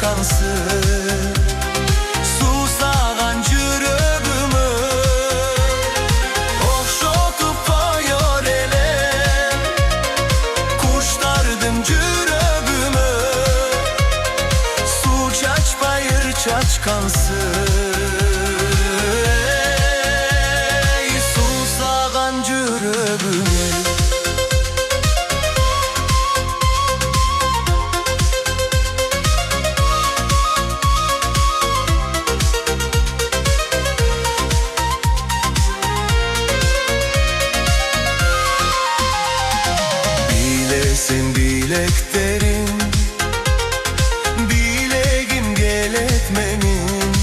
çaçkansın. Susağan jürögümü okşotup koyor ele. Kuşlardım jürögümü, su çaçpayır çaçkansın. Susağan jürögümü. Bilesin bileklerin, bilegim geletmenin.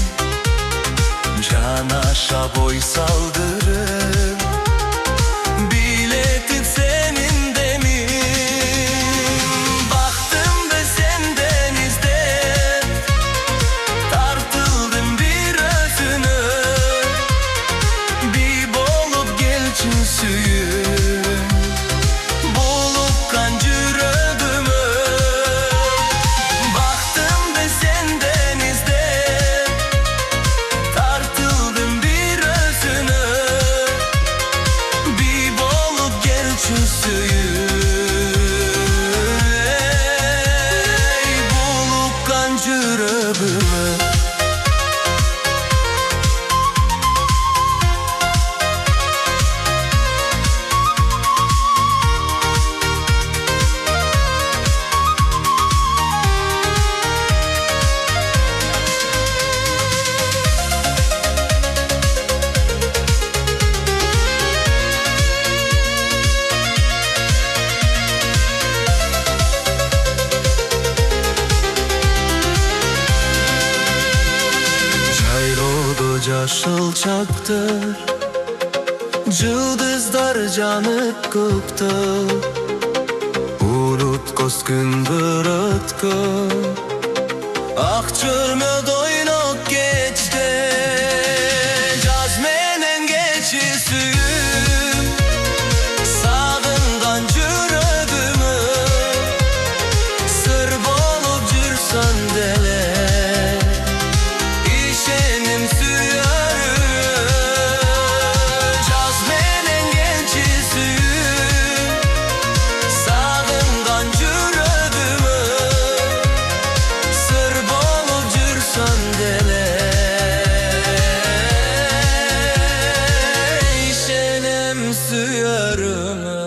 Canaşa boy saldırır, biletin senin demin. Baktım da sen denizde, tartıldım bir özünü. Bir bolup gelçin suyu, Şılçaktır, yıldızlar canıp kıptı. Ulut koskun bıratkı, akçırmı doynuk geçti. Cazmenen geçi suyum, sağından jürögümü. Sır bolup jürsan dele, işenim suyarım. Cazmenen geçi suyum, sağından jürögümü. Sır bolup jürsan dele, işenim suyarım.